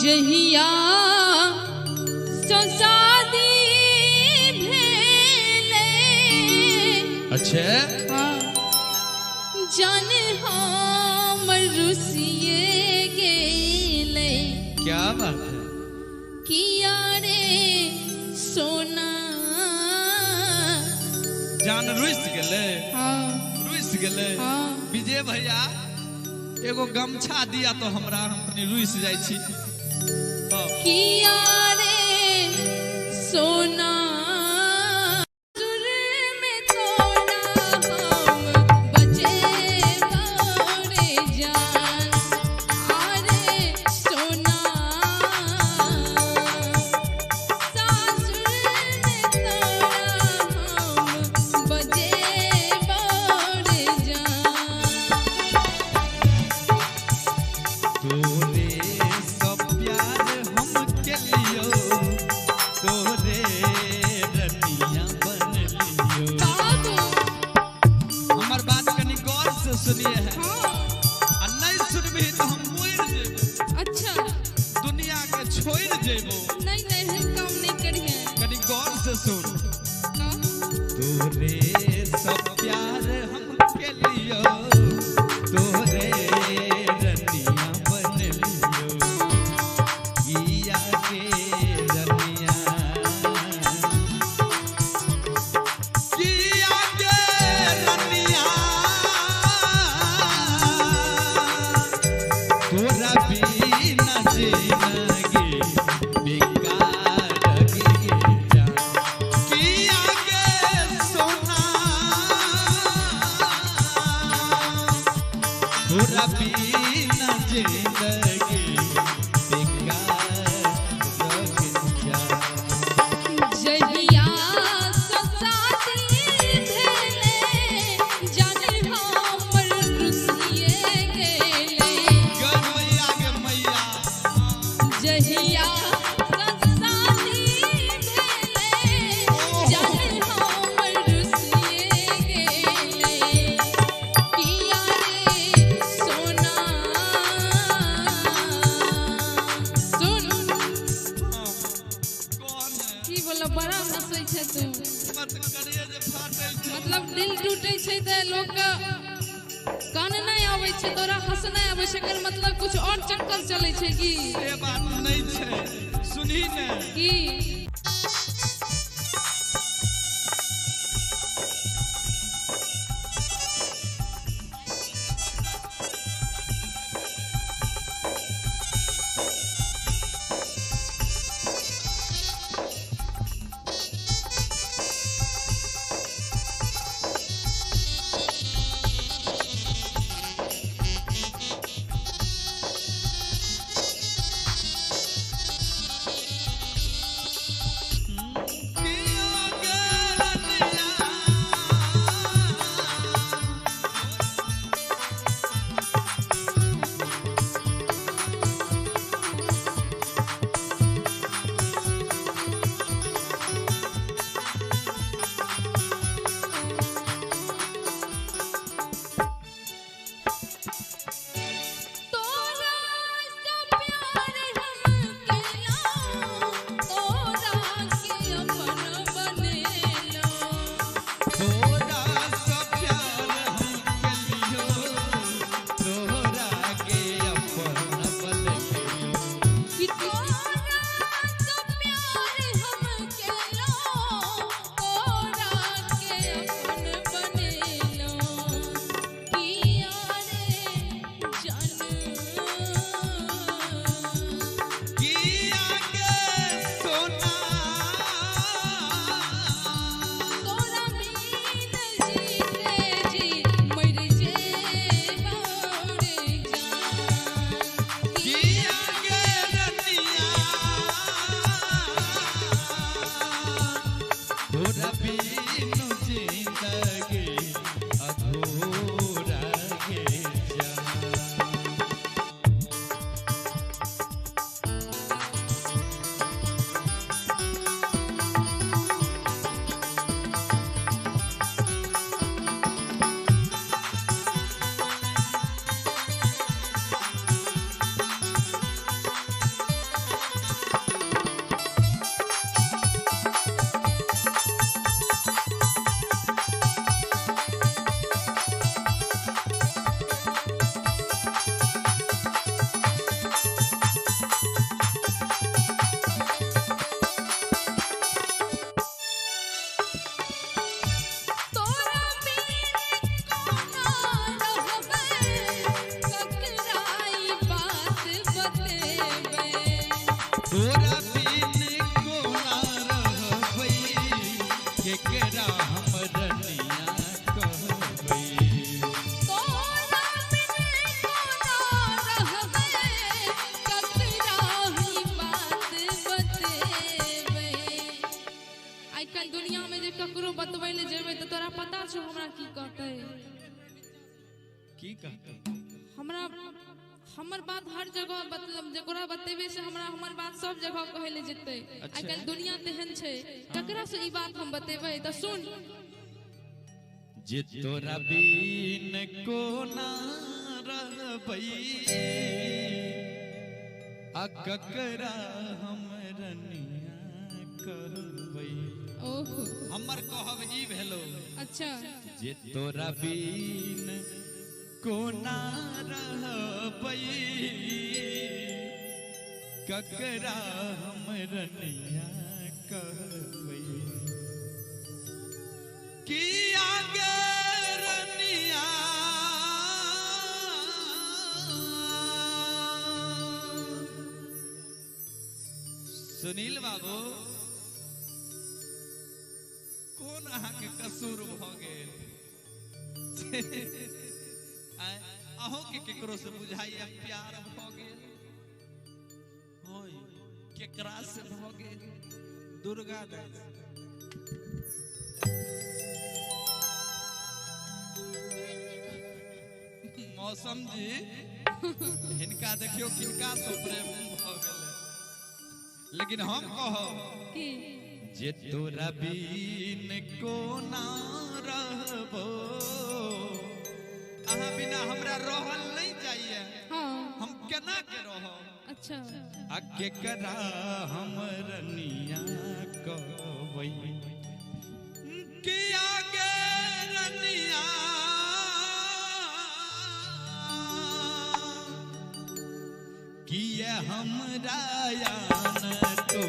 जहिया संसादी भेले अच्छा जान हमर रुसिए गेले। क्या बात है किया रे सोना जान रुस गेले। हाँ रुस गेले। हाँ विजय भैया एगो गमछा दिया तो हमरा हम तनी रुस जाय छी। किया रे सोना सुनिए है और नहीं सुनबी तो हम मोर जेबो। अच्छा दुनिया के छोड़ जेबो। नहीं नहीं हम काम नहीं करिए कनी गौर से सुन। तोरे सब प्यार हम के लियो तोरे रनिया बन लियो किया के रनिया किया के रनिया तोरा बिना जिंदगी बेकार लगी जान किया के सोना तोरा बिना जिंदगी बेकार लगी जान। जहिया संसादी भेले जाने हमर रुसिए गेले। मैया के मैया जहिया संसादी भेले जाने हमर रुसिए गेले। किया रे सोना सुन कौन है की बोला बड़ा हंसै छै तू। मत करिए जे फाटै छै। मतलब दिल टूटे छै त लोग कान नहीं आवे छै तोरा हंस नहीं आवे छै एकर मतलब कुछ और चक्कर चले छै की से बात नहीं छै सुनी ने की छो हमरा की कहते की कहते हमरा हमर बात हर जगह मतलब जकरा बतेबे से हमरा हमर बात सब जगह कहे ले जेते। आजकल दुनिया तेहन छे ककरा से ई बात हम बतेबे त सुन। जे तोरा बिन को ना रहबई आ ककरा हमरनिया कहबई। ओहो हमर कहब ई भेलो। अच्छा जे तोरा बिन को ना रहबई ककरा हमरनिया कहबई। कि आगे रनिया सुनील बाबू कौन अहाँ के कसूर भ गेल अहों के केकरो से बुझाइए प्यार भ गेल होय केकरा से भ गेल दुर्गा दास मौसम जी हिनका देखियो किनका से प्रेम भ गेलै। लेकिन हम कहो की जे तोरा बिन को ना रहबो अहाँ बिना हमरा रहल नहीं जाइए। हां हम केना के रहो। अच्छा आ केकरा हमरनिया कहबै कि आगे रनिया किए हमरा यान तो